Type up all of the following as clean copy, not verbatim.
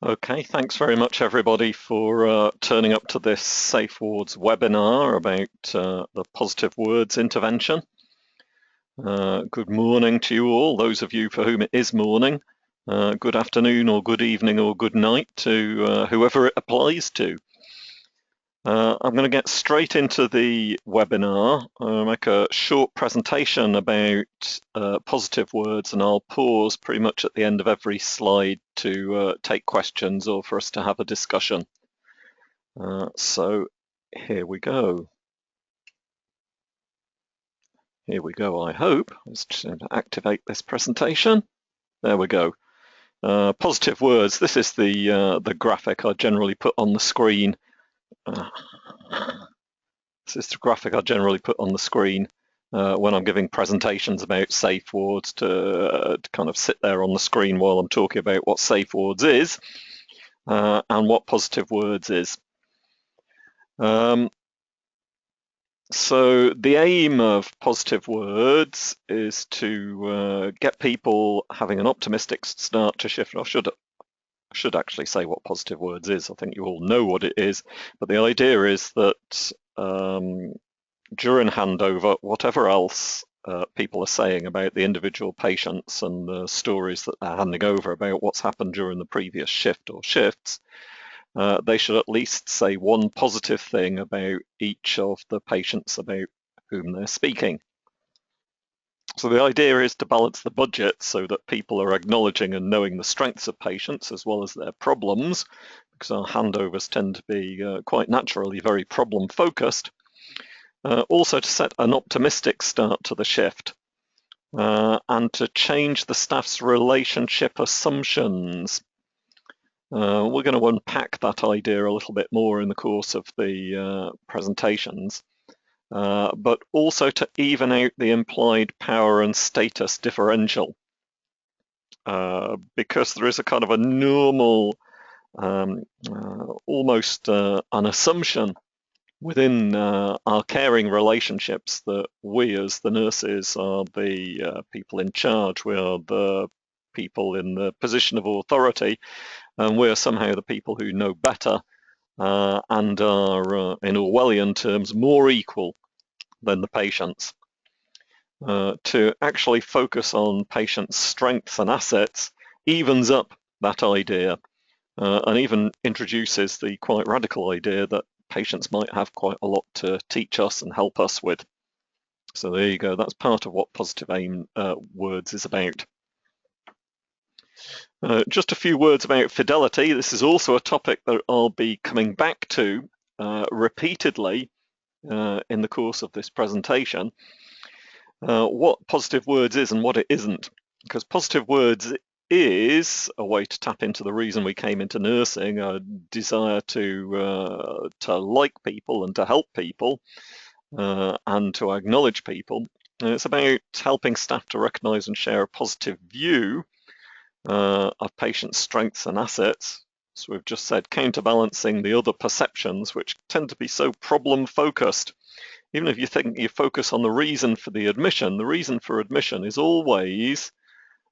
Okay, thanks very much everybody for turning up to this Safe Wards webinar about the positive words intervention. Good morning to you all, those of you for whom it is morning. Good afternoon or good evening or good night to whoever it applies to. I'm going to get straight into the webinar. I'll make a short presentation about positive words, and I'll pause pretty much at the end of every slide to take questions or for us to have a discussion. So here we go. Here we go, I hope. Let's just activate this presentation. There we go. Positive words. This is the graphic I generally put on the screen. This is the graphic I generally put on the screen when I'm giving presentations about safe wards to kind of sit there on the screen while I'm talking about what safe wards is and what positive words is. So the aim of positive words is to get people having an optimistic start to shift. I should actually say what positive words is. I think you all know what it is, but the idea is that during handover, whatever else people are saying about the individual patients and the stories that they're handing over about what's happened during the previous shift or shifts, they should at least say one positive thing about each of the patients about whom they're speaking. So the idea is to balance the budget so that people are acknowledging and knowing the strengths of patients as well as their problems, because our handovers tend to be quite naturally very problem focused. Also to set an optimistic start to the shift and to change the staff's relationship assumptions. We're going to unpack that idea a little bit more in the course of the presentations, but also to even out the implied power and status differential, because there is a kind of a normal, almost an assumption within our caring relationships that we as the nurses are the people in charge, we are the people in the position of authority, and we're somehow the people who know better and are, in Orwellian terms, more equal than the patients. To actually focus on patients' strengths and assets evens up that idea and even introduces the quite radical idea that patients might have quite a lot to teach us and help us with. So there you go, that's part of what positive aim words is about. Just a few words about Fidelity. This is also a topic that I'll be coming back to repeatedly in the course of this presentation. What positive words is and what it isn't. Because positive words is a way to tap into the reason we came into nursing, a desire to like people and to help people and to acknowledge people. And it's about helping staff to recognise and share a positive view of patients' strengths and assets. So we've just said counterbalancing the other perceptions which tend to be so problem focused. Even if you think you focus on the reason for the admission, the reason for admission is always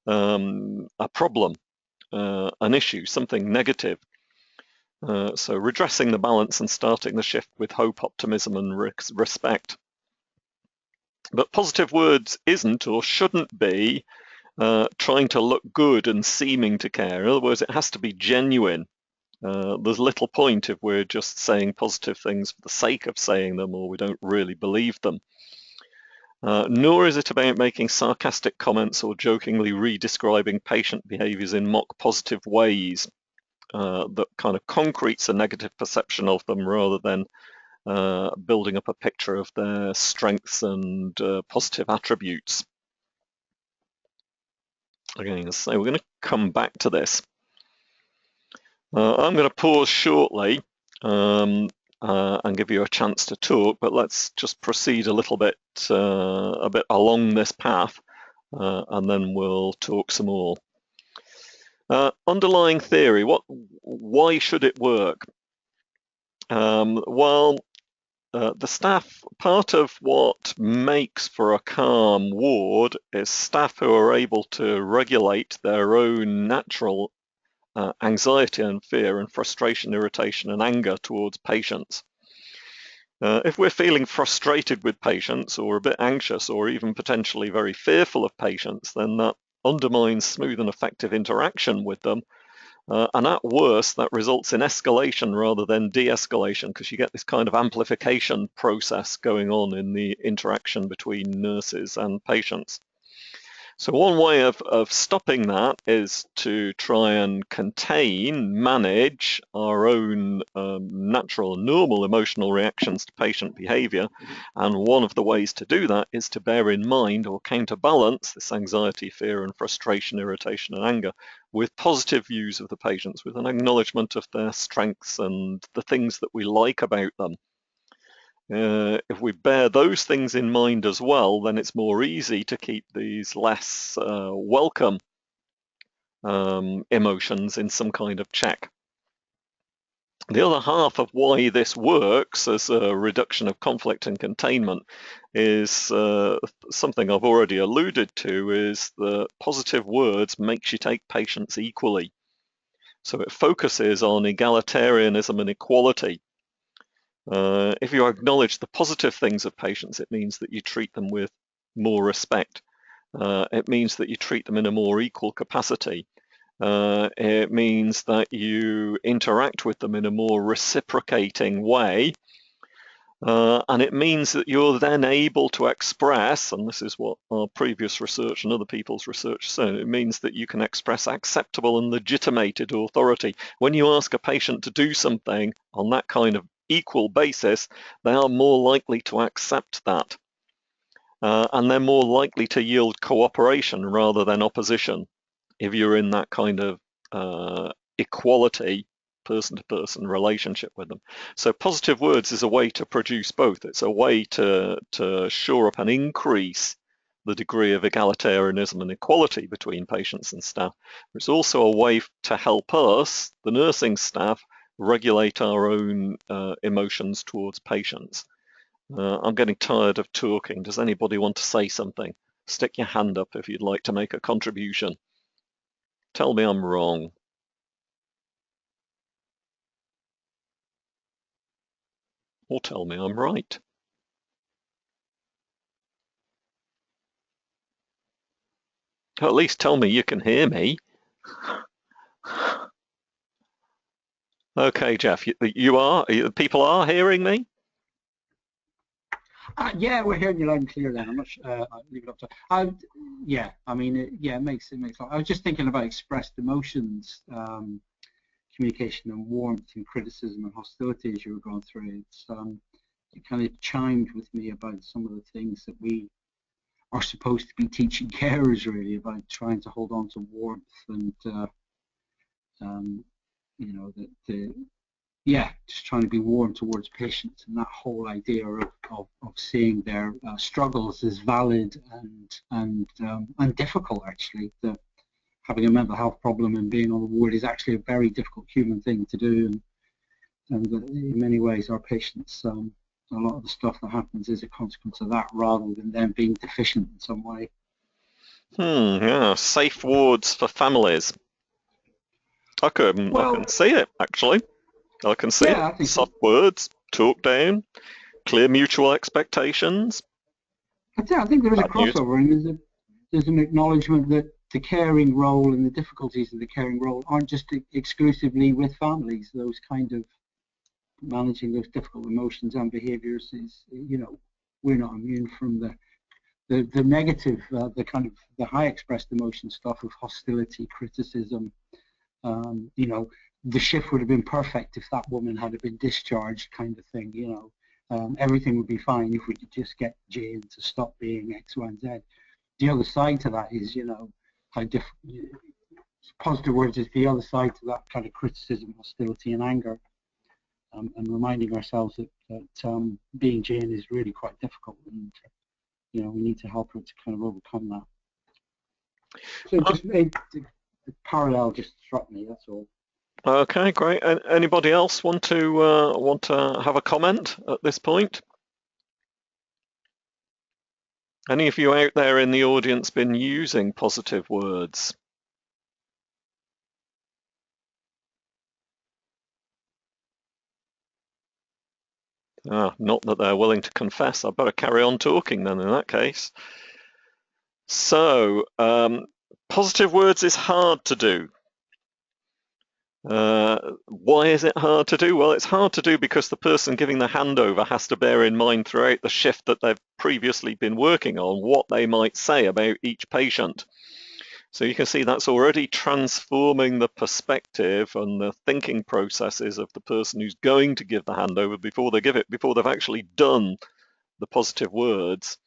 a problem, an issue, something negative. So redressing the balance and starting the shift with hope, optimism and respect. But positive words isn't or shouldn't be trying to look good and seeming to care. In other words, it has to be genuine. There's little point if we're just saying positive things for the sake of saying them or we don't really believe them. Nor is it about making sarcastic comments or jokingly re-describing patient behaviours in mock positive ways that kind of concretes a negative perception of them rather than building up a picture of their strengths and positive attributes. Again, so we're going to come back to this. I'm going to pause shortly and give you a chance to talk, but let's just proceed a bit along this path, and then we'll talk some more. Underlying theory, why should it work? Well, the staff, part of what makes for a calm ward is staff who are able to regulate their own natural anxiety and fear and frustration, irritation and anger towards patients. If we're feeling frustrated with patients or a bit anxious or even potentially very fearful of patients, then that undermines smooth and effective interaction with them. And at worst, that results in escalation rather than de-escalation, because you get this kind of amplification process going on in the interaction between nurses and patients. So one way of stopping that is to try and contain, manage our own natural and normal emotional reactions to patient behavior. And one of the ways to do that is to bear in mind or counterbalance this anxiety, fear, and frustration, irritation, and anger with positive views of the patients, with an acknowledgement of their strengths and the things that we like about them. If we bear those things in mind as well, then it's more easy to keep these less welcome emotions in some kind of check. The other half of why this works as a reduction of conflict and containment is something I've already alluded to, is that positive words makes you take patients equally. So it focuses on egalitarianism and equality. If you acknowledge the positive things of patients, it means that you treat them with more respect. It means that you treat them in a more equal capacity. It means that you interact with them in a more reciprocating way. And it means that you're then able to express, and this is what our previous research and other people's research said, it means that you can express acceptable and legitimated authority. When you ask a patient to do something on that kind of equal basis, they are more likely to accept that. And they're more likely to yield cooperation rather than opposition if you're in that kind of equality, person-to-person relationship with them. So positive words is a way to produce both. It's a way to shore up and increase the degree of egalitarianism and equality between patients and staff. It's also a way to help us, the nursing staff, regulate our own emotions towards patients. I'm getting tired of talking. Does anybody want to say something? Stick your hand up if you'd like to make a contribution. Tell me I'm wrong. Or tell me I'm right. At least tell me you can hear me. Okay, Jeff, people are hearing me? Yeah, we're hearing you loud and clear then. I'm not sure, I'll leave it up to, yeah, I mean, it makes I was just thinking about expressed emotions, communication and warmth and criticism and hostility as you were going through. It kind of chimed with me about some of the things that we are supposed to be teaching carers, really, about trying to hold on to warmth and, you know, just trying to be warm towards patients, and that whole idea of seeing their struggles as valid and difficult, actually. That having a mental health problem and being on the ward is actually a very difficult human thing to do, and in many ways our patients, a lot of the stuff that happens is a consequence of that rather than them being deficient in some way. Yeah, safe wards for families. I can see it, actually. I can see yeah, it. I think Soft words, talk down, clear mutual expectations. I think there is a Bad news. crossover, and there's an acknowledgement that the caring role and the difficulties of the caring role aren't just exclusively with families. Those kind of managing those difficult emotions and behaviours is, you know, we're not immune from the negative, the kind of the high expressed emotion stuff of hostility, criticism. You know, the shift would have been perfect if that woman had been discharged, kind of thing. You know, everything would be fine if we could just get Jane to stop being X, Y, and Z. The other side to that is, you know, how positive words is the other side to that kind of criticism, hostility, and anger, and reminding ourselves that being Jane is really quite difficult, and you know, we need to help her to kind of overcome that. So just the parallel just struck me. That's all. Okay, great. Anybody else want to have a comment at this point? Any of you out there in the audience been using positive words? Not that they're willing to confess. I better carry on talking then in that case. So, positive words is hard to do. Why is it hard to do? Well, it's hard to do because the person giving the handover has to bear in mind throughout the shift that they've previously been working on what they might say about each patient. So you can see that's already transforming the perspective and the thinking processes of the person who's going to give the handover before they give it, before they've actually done the positive words.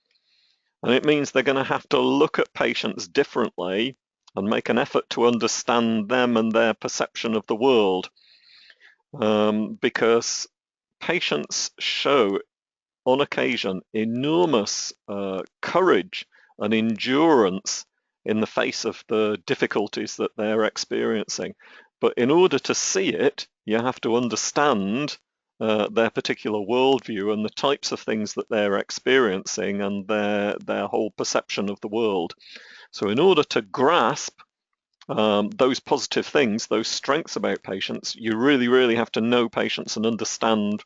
And it means they're going to have to look at patients differently and make an effort to understand them and their perception of the world. Because patients show, on occasion, enormous courage and endurance in the face of the difficulties that they're experiencing. But in order to see it, you have to understand their particular worldview and the types of things that they're experiencing and their whole perception of the world. So in order to grasp those positive things, those strengths about patients, you really, really have to know patients and understand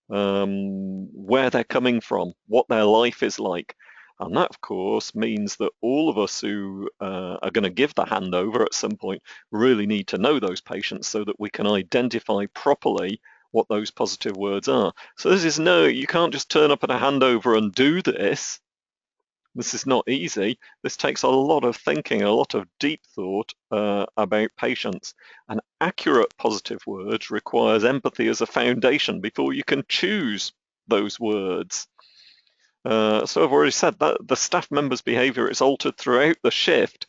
where they're coming from, what their life is like. And that, of course, means that all of us who are going to give the handover at some point really need to know those patients so that we can identify properly what those positive words are. So this is you can't just turn up at a handover and do this. This is not easy. This takes a lot of thinking, a lot of deep thought about patients. And accurate positive words requires empathy as a foundation before you can choose those words. So I've already said that the staff member's behaviour is altered throughout the shift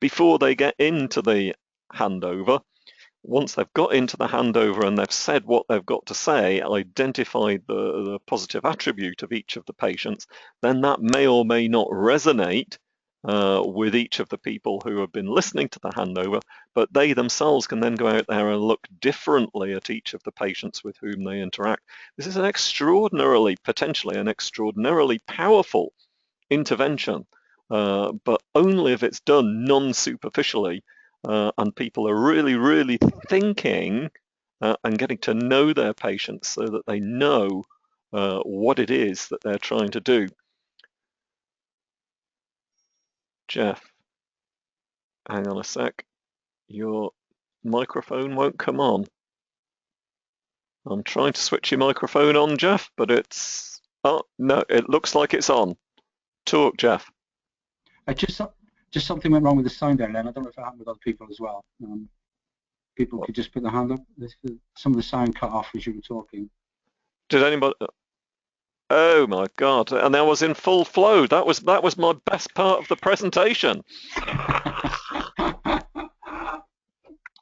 before they get into the handover. Once they've got into the handover and they've said what they've got to say, identified the positive attribute of each of the patients, then that may or may not resonate with each of the people who have been listening to the handover, but they themselves can then go out there and look differently at each of the patients with whom they interact. This is potentially an extraordinarily powerful intervention, but only if it's done non-superficially and people are really, really thinking and getting to know their patients so that they know what it is that they're trying to do. Jeff, hang on a sec. Your microphone won't come on. I'm trying to switch your microphone on, Jeff, but it's... Oh, no, it looks like it's on. Talk, Jeff. Just something went wrong with the sound there, Len. I don't know if it happened with other people as well. People could just put their hand up. Some of the sound cut off as you were talking. Did anybody? Oh my God! And I was in full flow. That was my best part of the presentation.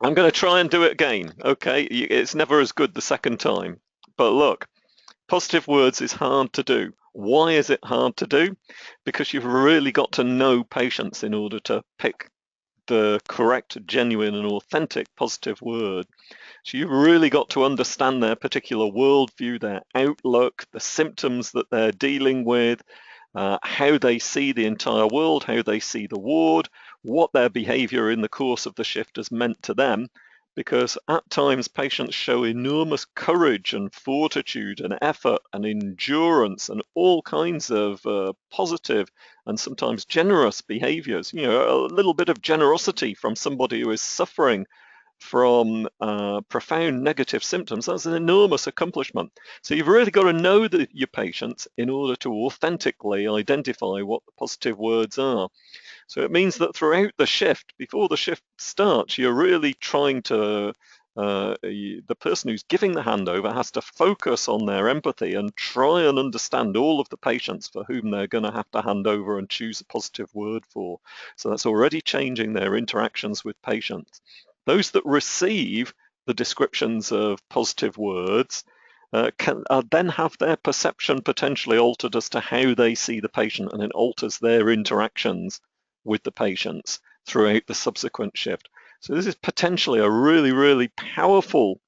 I'm going to try and do it again. Okay, it's never as good the second time. But look, positive words is hard to do. Why is it hard to do? Because you've really got to know patients in order to pick the correct, genuine, and authentic positive word. So you've really got to understand their particular worldview, their outlook, the symptoms that they're dealing with, how they see the entire world, how they see the ward, what their behavior in the course of the shift has meant to them. Because at times patients show enormous courage and fortitude and effort and endurance and all kinds of positive and sometimes generous behaviors. You know, a little bit of generosity from somebody who is suffering from profound negative symptoms, that's an enormous accomplishment. So you've really got to know your patients in order to authentically identify what the positive words are. So it means that throughout the shift, before the shift starts, you're really trying to, the person who's giving the handover has to focus on their empathy and try and understand all of the patients for whom they're going to have to hand over and choose a positive word for. So that's already changing their interactions with patients. Those that receive the descriptions of positive words can then have their perception potentially altered as to how they see the patient, and it alters their interactions with the patients throughout the subsequent shift. So this is potentially a really, really powerful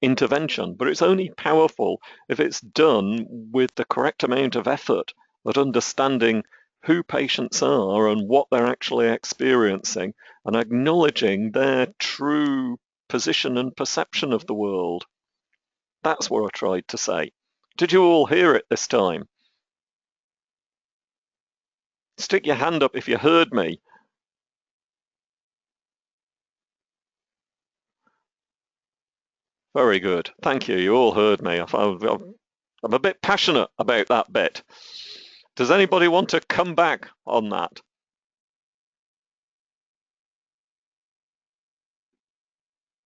intervention, but it's only powerful if it's done with the correct amount of effort at understanding who patients are and what they're actually experiencing and acknowledging their true position and perception of the world. That's what I tried to say. Did you all hear it this time? Stick your hand up if you heard me. Very good. Thank you. You all heard me. I'm a bit passionate about that bit. Does anybody want to come back on that?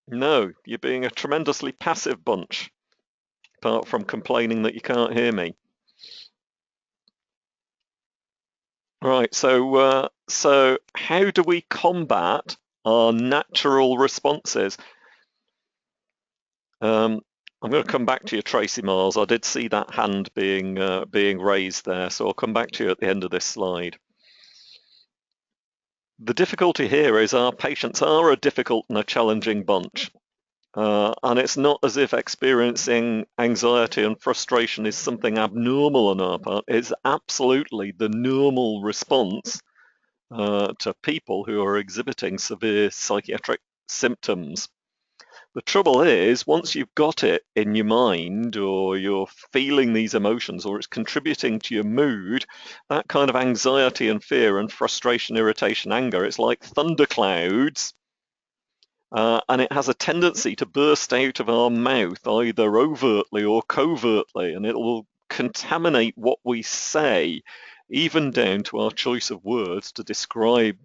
No, you're being a tremendously passive bunch, apart from complaining that you can't hear me. Right, so how do we combat our natural responses? I'm going to come back to you, Tracy Miles. I did see that hand being raised there, so I'll come back to you at the end of this slide. The difficulty here is our patients are a difficult and a challenging bunch. And it's not as if experiencing anxiety and frustration is something abnormal on our part. It's absolutely the normal response to people who are exhibiting severe psychiatric symptoms. The trouble is, once you've got it in your mind, or you're feeling these emotions, or it's contributing to your mood, that kind of anxiety and fear and frustration, irritation, anger, it's like thunderclouds. And it has a tendency to burst out of our mouth, either overtly or covertly, and it will contaminate what we say, even down to our choice of words to describe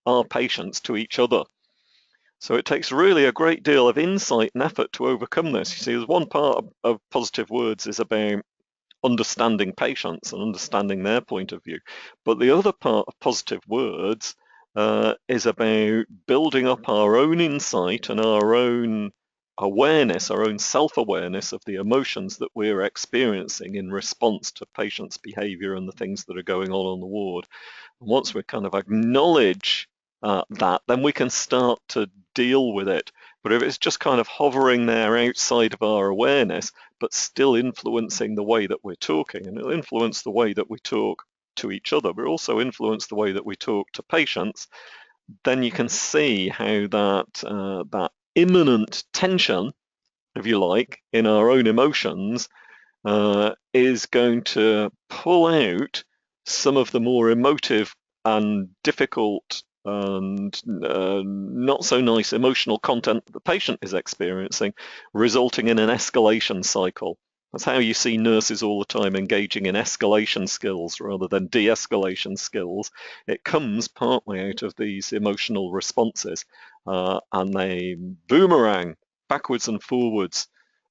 our patients to each other. So it takes really a great deal of insight and effort to overcome this. You see, there's one part of positive words is about understanding patients and understanding their point of view. But the other part of positive words is about building up our own insight and our own awareness, our own self-awareness of the emotions that we're experiencing in response to patients' behavior and the things that are going on the ward. And once we kind of acknowledge that, then we can start to deal with it. But if it's just kind of hovering there outside of our awareness, but still influencing the way that we're talking, and it'll influence the way that we talk to each other, but also influence the way that we talk to patients, then you can see how that imminent tension, if you like, in our own emotions is going to pull out some of the more emotive and difficult and not so nice emotional content that the patient is experiencing, resulting in an escalation cycle. That's how you see nurses all the time engaging in escalation skills rather than de-escalation skills. It comes partly out of these emotional responses, and they boomerang backwards and forwards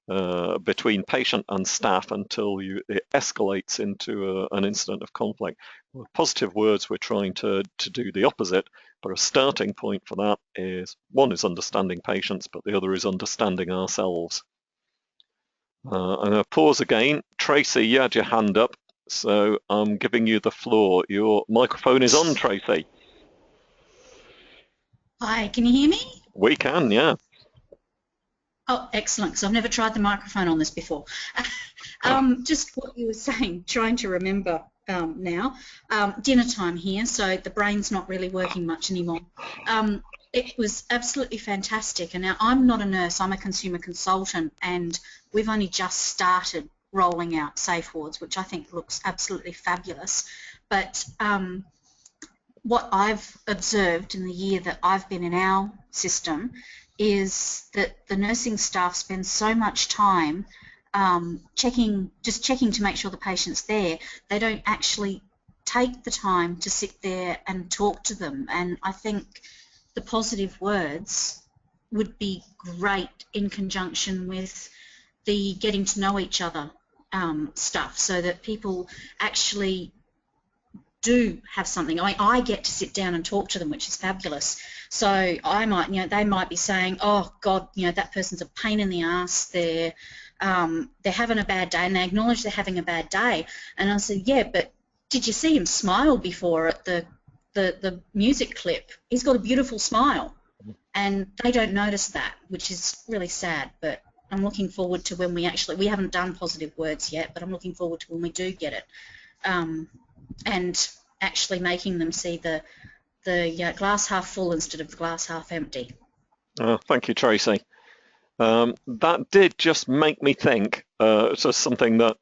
between patient and staff until it escalates into an incident of conflict. With positive words, we're trying to do the opposite, but a starting point for that is, one is understanding patients, but the other is understanding ourselves. I'm going to pause again. Tracy, you had your hand up, so I'm giving you the floor. Your microphone is on, Tracy. Hi, can you hear me? We can, yeah. Oh, excellent, because I've never tried the microphone on this before. Just what you were saying, trying to remember now. Dinner time here, so the brain's not really working much anymore. It was absolutely fantastic, and now I'm not a nurse, I'm a consumer consultant, and we've only just started rolling out safe wards, which I think looks absolutely fabulous. But what I've observed in the year that I've been in our system is that the nursing staff spend so much time checking to make sure the patient's there. They don't actually take the time to sit there and talk to them, and I think the positive words would be great in conjunction with the getting to know each other stuff, so that people actually do have something. I get to sit down and talk to them, which is fabulous. So I might, they might be saying, oh God, that person's a pain in the ass. They're having a bad day, and they acknowledge they're having a bad day. And I said, yeah, but did you see him smile before at the music clip? He's got a beautiful smile, and they don't notice that, which is really sad. But I'm looking forward to when we haven't done positive words yet, but I'm looking forward to when we do get it. And actually making them see the glass half full instead of the glass half empty. Oh, thank you, Tracy. That did just make me think. So something that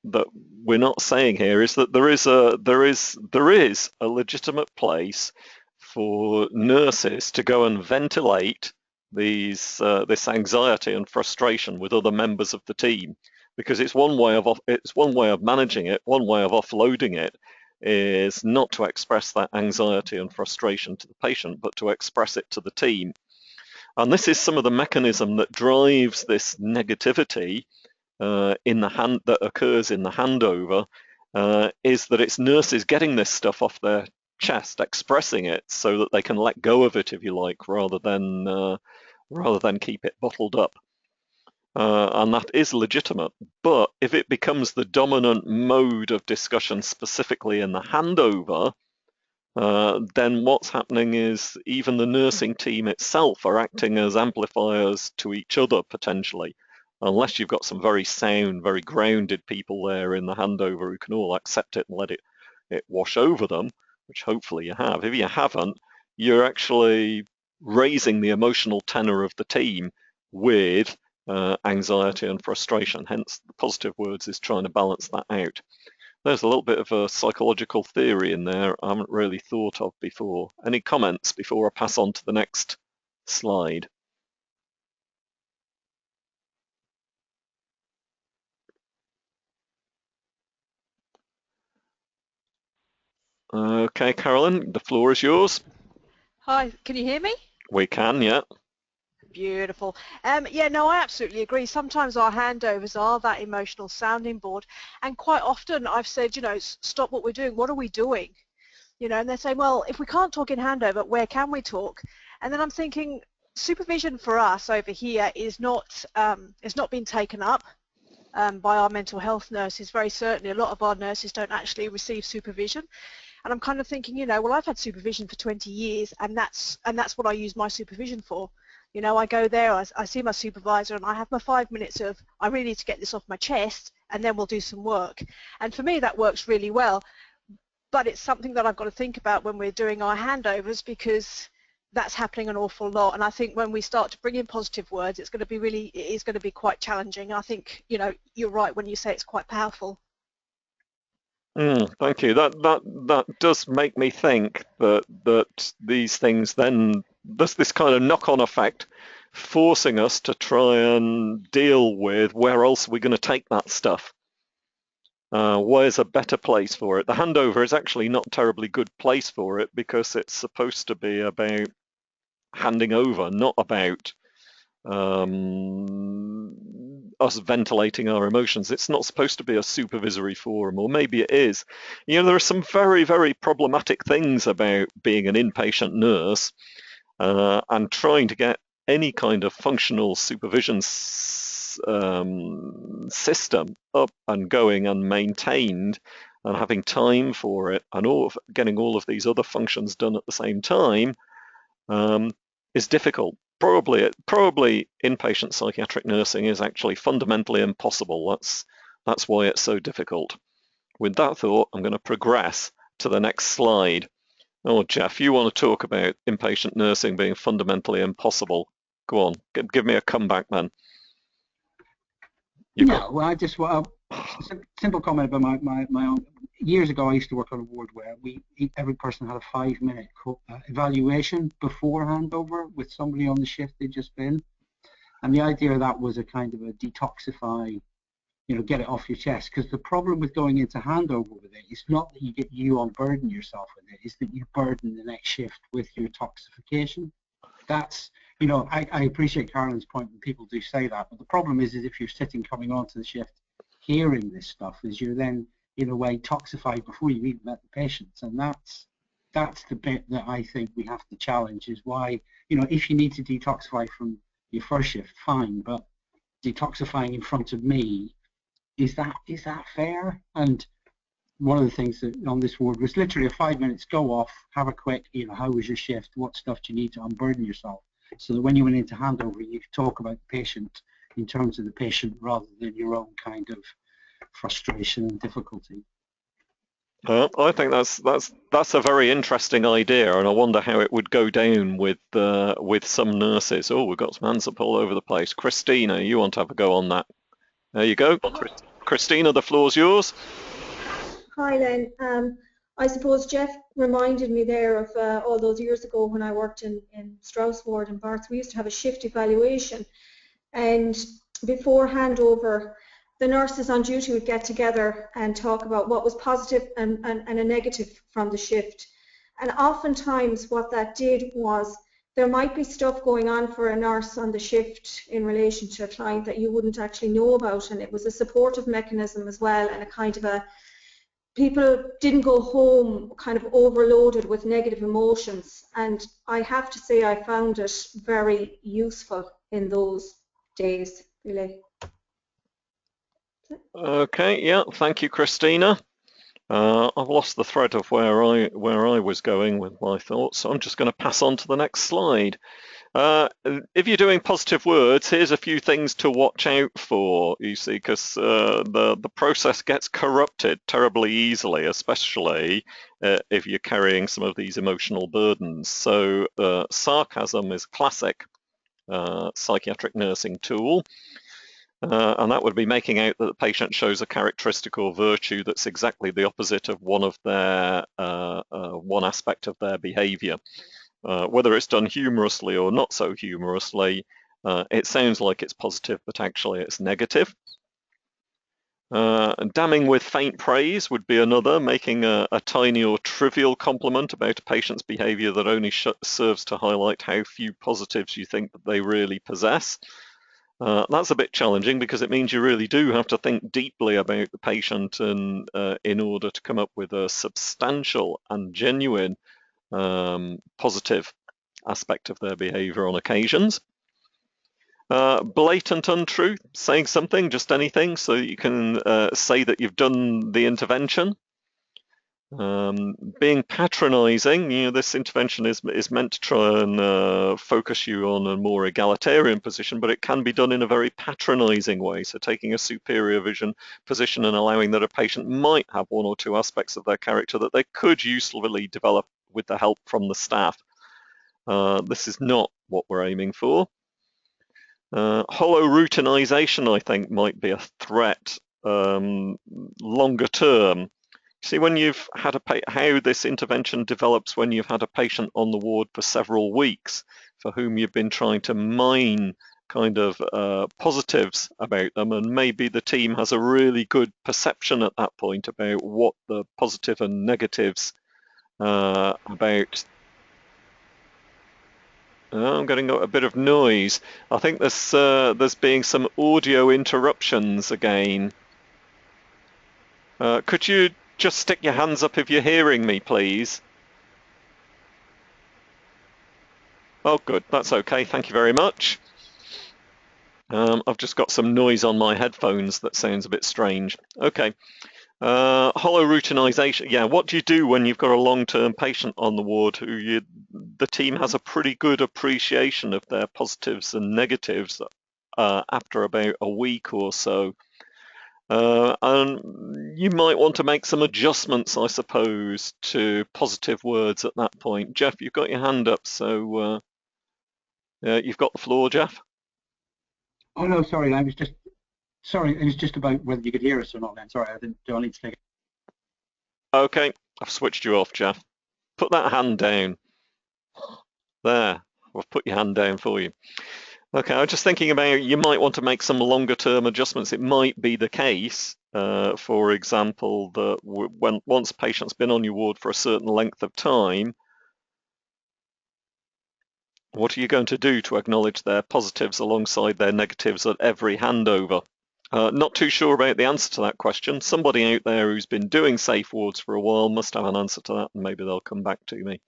we're not saying here is that there is a legitimate place for nurses to go and ventilate this anxiety and frustration with other members of the team, because it's one way of managing it. One way of offloading it is not to express that anxiety and frustration to the patient, but to express it to the team. And this is some of the mechanism that drives this negativity that occurs in the handover, is that it's nurses getting this stuff off their chest, expressing it so that they can let go of it, if you like, rather than keep it bottled up. And that is legitimate. But if it becomes the dominant mode of discussion, specifically in the handover, then what's happening is even the nursing team itself are acting as amplifiers to each other, potentially, unless you've got some very sound, very grounded people there in the handover who can all accept it and let it wash over them, which hopefully you have. If you haven't, you're actually raising the emotional tenor of the team with anxiety and frustration. Hence, the positive words is trying to balance that out. There's a little bit of a psychological theory in there I haven't really thought of before. Any comments before I pass on to the next slide? Okay, Carolyn, the floor is yours. Hi, can you hear me? We can, yeah. Beautiful. Yeah, no, I absolutely agree. Sometimes our handovers are that emotional sounding board, and quite often I've said, stop what we're doing. What are we doing? And they're saying, well, if we can't talk in handover, where can we talk? And then I'm thinking, supervision for us over here is not being taken up by our mental health nurses. Very certainly, a lot of our nurses don't actually receive supervision. And I'm kind of thinking, well, I've had supervision for 20 years, and that's what I use my supervision for. I go there, I see my supervisor, and I have my 5 minutes of, I really need to get this off my chest, and then we'll do some work. And for me, that works really well. But it's something that I've got to think about when we're doing our handovers, because that's happening an awful lot. And I think when we start to bring in positive words, it is going to be quite challenging. I think, you're right when you say it's quite powerful. Thank you. That does make me think that these things then, there's this kind of knock-on effect forcing us to try and deal with where else are we going to take that stuff. Where's a better place for it? The handover is actually not a terribly good place for it, because it's supposed to be about handing over, not about us ventilating our emotions. It's not supposed to be a supervisory forum, or maybe it is. There are some very, very problematic things about being an inpatient nurse and trying to get any kind of functional supervision system up and going and maintained and having time for it, and getting all of these other functions done at the same time is difficult. Probably inpatient psychiatric nursing is actually fundamentally impossible. That's why it's so difficult. With that thought, I'm going to progress to the next slide. Oh, Jeff, you want to talk about inpatient nursing being fundamentally impossible? Go on, give me a comeback, man. Well, I just want a simple comment about my own. Years ago, I used to work on a ward where every person had a 5-minute evaluation before handover with somebody on the shift they'd just been, and the idea of that was a kind of a detoxify, get it off your chest. Because the problem with going into handover with it is not that you unburden yourself with it; it's that you burden the next shift with your toxification. That's I appreciate Carolyn's point when people do say that, but the problem is if you're sitting coming onto the shift hearing this stuff, is you're then in a way toxified before you even met the patients. And that's the bit that I think we have to challenge, is why, if you need to detoxify from your first shift, fine, but detoxifying in front of me, is that fair? And one of the things that on this ward was literally a 5 minutes, go off, have a quick, how was your shift, what stuff do you need to unburden yourself, so that when you went into handover, you could talk about the patient in terms of the patient rather than your own kind of frustration and difficulty. I think that's a very interesting idea, and I wonder how it would go down with some nurses. Oh, we've got some hands up all over the place. Christina, you want to have a go on that? There you go. Christina, the floor's yours. Hi then. I suppose Jeff reminded me there of all those years ago when I worked in Strauss Ward in Barts. We used to have a shift evaluation, and before handover, the nurses on duty would get together and talk about what was positive and a negative from the shift. And oftentimes what that did was there might be stuff going on for a nurse on the shift in relation to a client that you wouldn't actually know about, and it was a supportive mechanism as well, and a kind of a people didn't go home kind of overloaded with negative emotions, and I have to say I found it very useful in those days, really. Okay, yeah, thank you, Christina. I've lost the thread of where I was going with my thoughts, so I'm just going to pass on to the next slide. If you're doing positive words, here's a few things to watch out for, you see, because the process gets corrupted terribly easily, especially if you're carrying some of these emotional burdens. So sarcasm is a classic psychiatric nursing tool. And that would be making out that the patient shows a characteristic or virtue that's exactly the opposite of one aspect of their behaviour. Whether it's done humorously or not so humorously, it sounds like it's positive, but actually it's negative. Damning with faint praise would be another, making a tiny or trivial compliment about a patient's behaviour that only serves to highlight how few positives you think that they really possess. That's a bit challenging because it means you really do have to think deeply about the patient and in order to come up with a substantial and genuine positive aspect of their behaviour on occasions. Blatant untruth, saying something, just anything, so you can say that you've done the intervention. Being patronising, this intervention is meant to try and focus you on a more egalitarian position, but it can be done in a very patronising way, so taking a superior vision position and allowing that a patient might have one or two aspects of their character that they could usefully develop with the help from the staff. This is not what we're aiming for. Hollow routinization, I think, might be a threat longer term. See, when you've had how this intervention develops when you've had a patient on the ward for several weeks for whom you've been trying to mine kind of positives about them, and maybe the team has a really good perception at that point about what the positive and negatives about. I'm getting a bit of noise. I think there's being some audio interruptions again. Could you just stick your hands up if you're hearing me, please? Oh, good. That's okay. Thank you very much. I've just got some noise on my headphones that sounds a bit strange. Okay. Hollow routinization. Yeah, what do you do when you've got a long-term patient on the ward who the team has a pretty good appreciation of their positives and negatives after about a week or so? And you might want to make some adjustments, I suppose, to positive words at that point. Jeff, you've got your hand up, so you've got the floor, Jeff. Oh no, sorry, it was just about whether you could hear us or not then. Sorry, do I need to take it? Okay, I've switched you off, Jeff. Put that hand down. There, I've put your hand down for you. Okay, I was just thinking about you might want to make some longer term adjustments. It might be the case, for example, that once a patient's been on your ward for a certain length of time, what are you going to do to acknowledge their positives alongside their negatives at every handover? Not too sure about the answer to that question. Somebody out there who's been doing safe wards for a while must have an answer to that, and maybe they'll come back to me.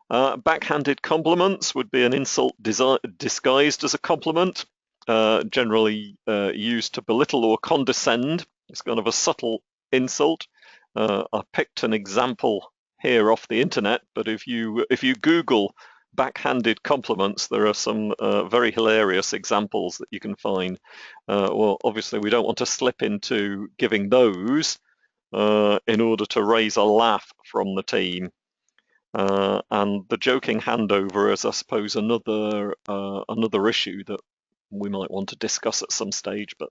Backhanded compliments would be an insult disguised as a compliment, generally used to belittle or condescend. It's kind of a subtle insult. I picked an example here off the internet, but if you Google backhanded compliments, there are some very hilarious examples that you can find. Well, obviously we don't want to slip into giving those, in order to raise a laugh from the team. And the joking handover is, I suppose, another issue that we might want to discuss at some stage, but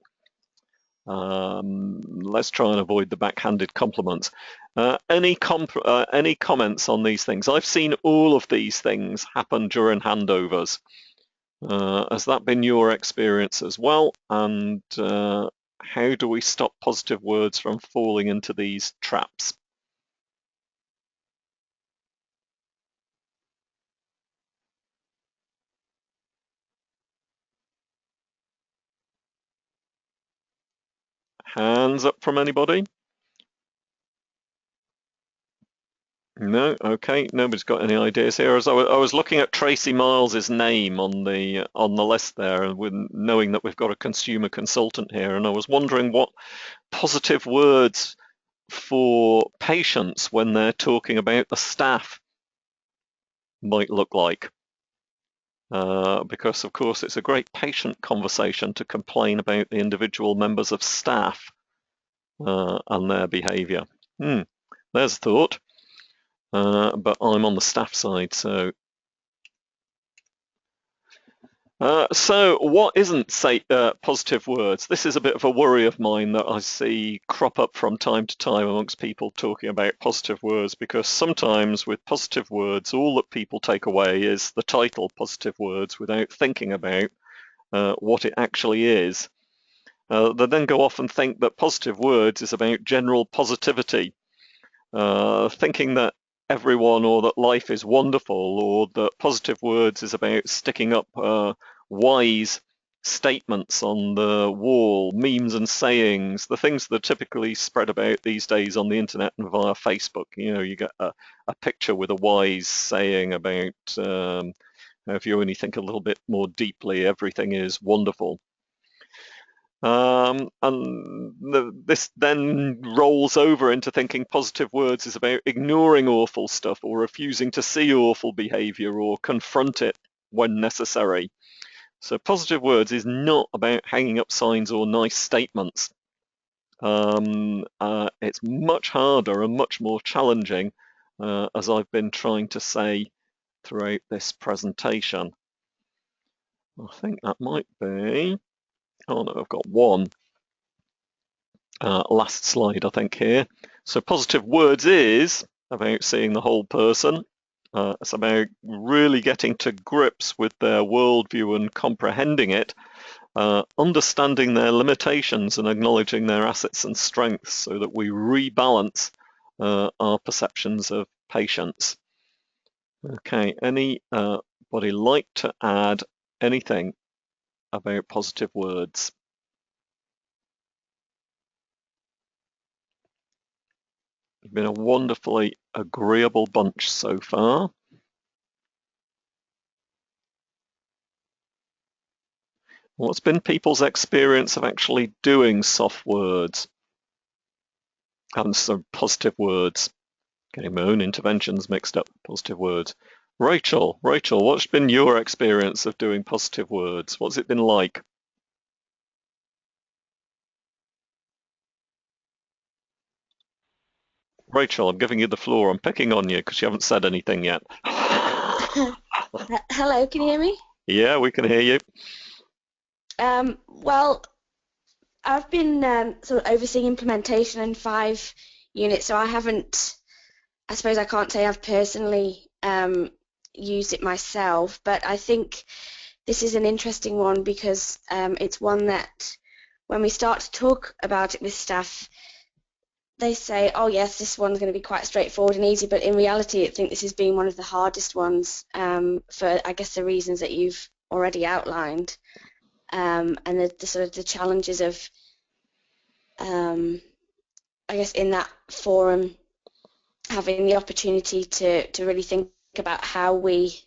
let's try and avoid the backhanded compliments. Any comments on these things? I've seen all of these things happen during handovers. Has that been your experience as well? And how do we stop positive words from falling into these traps? Hands up from anybody? No, okay, nobody's got any ideas here. As I was looking at Tracy Miles's name on the list there, and with knowing that we've got a consumer consultant here, and I was wondering what positive words for patients when they're talking about the staff might look like. Because of course it's a great patient conversation to complain about the individual members of staff and their behaviour. There's a thought. But I'm on the staff side, so. So what isn't positive words? This is a bit of a worry of mine that I see crop up from time to time amongst people talking about positive words, because sometimes with positive words, all that people take away is the title positive words without thinking about what it actually is. They then go off and think that positive words is about general positivity, thinking that everyone or that life is wonderful, or that positive words is about sticking up wise statements on the wall, memes and sayings, the things that are typically spread about these days on the internet and via Facebook. You know, you get a picture with a wise saying about if you only think a little bit more deeply, everything is wonderful. And this then rolls over into thinking positive words is about ignoring awful stuff or refusing to see awful behavior or confront it when necessary. So positive words is not about hanging up signs or nice statements. It's much harder and much more challenging, as I've been trying to say throughout this presentation. I think that might be, oh no, I've got one. Last slide, I think, here. So positive words is about seeing the whole person. It's about really getting to grips with their worldview and comprehending it, understanding their limitations and acknowledging their assets and strengths so that we rebalance our perceptions of patients. Okay, anybody like to add anything about positive words? You've been a wonderfully agreeable bunch so far. What's been people's experience of actually doing soft words and some positive words? Getting my own interventions mixed up, positive words. Rachel, what's been your experience of doing positive words? What's it been like? Rachel, I'm giving you the floor. I'm picking on you because you haven't said anything yet. Hello, can you hear me? Yeah, we can hear you. Well, I've been sort of overseeing implementation in 5 units, so I suppose I can't say I've personally used it myself, but I think this is an interesting one because it's one that when we start to talk about it with staff, they say, oh yes, this one's going to be quite straightforward and easy, but in reality I think this has been one of the hardest ones for, I guess, the reasons that you've already outlined, and the sort of the challenges of, I guess, in that forum, having the opportunity to really think about how we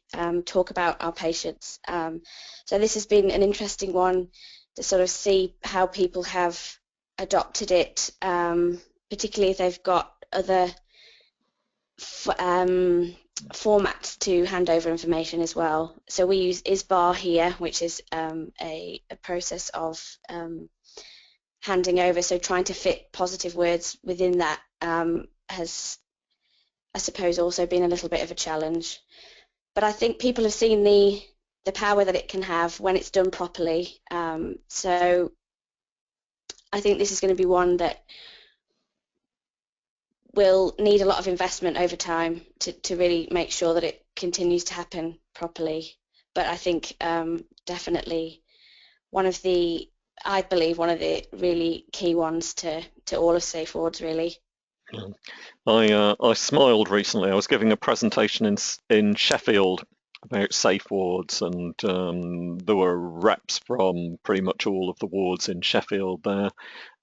talk about our patients. So this has been an interesting one to sort of see how people have adopted it, particularly if they've got other formats to hand over information as well. So we use ISBAR here, which is a process of handing over. So trying to fit positive words within that has, I suppose, also been a little bit of a challenge. But I think people have seen the power that it can have when it's done properly. So I think this is going to be one that will need a lot of investment over time to really make sure that it continues to happen properly. But I think definitely I believe one of the really key ones to all of Safe Words, really. I smiled recently. I was giving a presentation in Sheffield about safe wards, and there were reps from pretty much all of the wards in Sheffield there.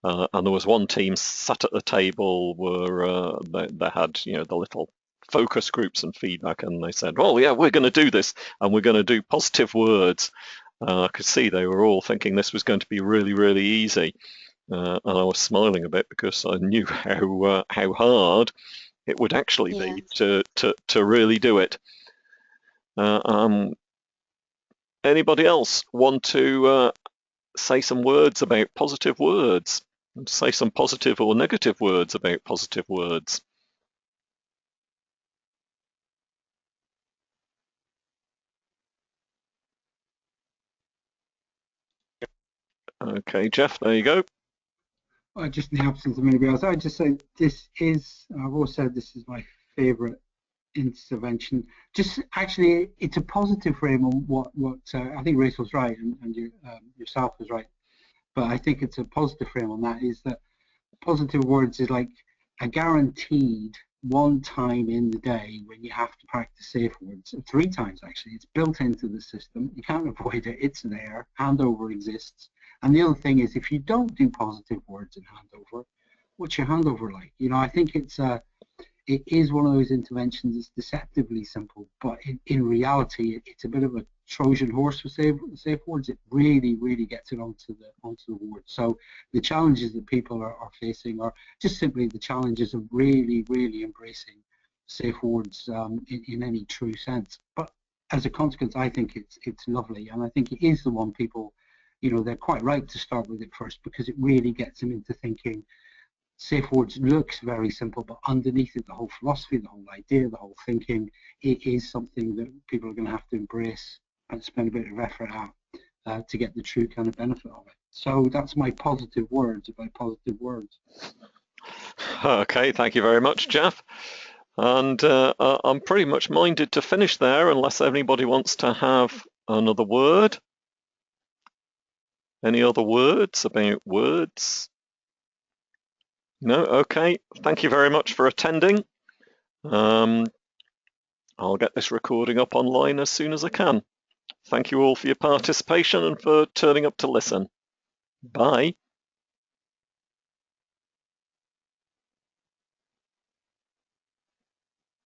And there was one team sat at the table where they had, the little focus groups and feedback, and they said, "Oh yeah, we're going to do this, and we're going to do positive words." I could see they were all thinking this was going to be really, really easy, and I was smiling a bit because I knew how hard it would actually be to really do it. Anybody else want to say some words about positive words? Say some positive or negative words about positive words. Okay, Jeff, there you go. Well, just in the absence of anybody else, I'd just say I've always said this is my favourite intervention. Just actually, it's a positive frame on what I think Rachel's right, and yourself was right. But I think it's a positive frame on that, is that positive words is like a guaranteed one time in the day when you have to practice safe words. 3 times actually. It's built into the system. You can't avoid it. It's there. Handover exists. And the other thing is, if you don't do positive words in handover, what's your handover like? I think it is one of those interventions that's deceptively simple, but in reality, it's a bit of a Trojan horse for safe words. It really, really gets it onto the word. So the challenges that people are facing are just simply the challenges of really, really embracing safe words in any true sense. But as a consequence, I think it's lovely, and I think it is the one people, they're quite right to start with it first, because it really gets them into thinking. Safe words looks very simple, but underneath it, the whole philosophy, the whole idea, the whole thinking, it is something that people are going to have to embrace and spend a bit of effort at to get the true kind of benefit of it. So that's my positive words about positive words. Okay, thank you very much, Jeff. And I'm pretty much minded to finish there, unless anybody wants to have another word. Any other words about words? No? Okay. Thank you very much for attending. I'll get this recording up online as soon as I can. Thank you all for your participation and for turning up to listen. Bye.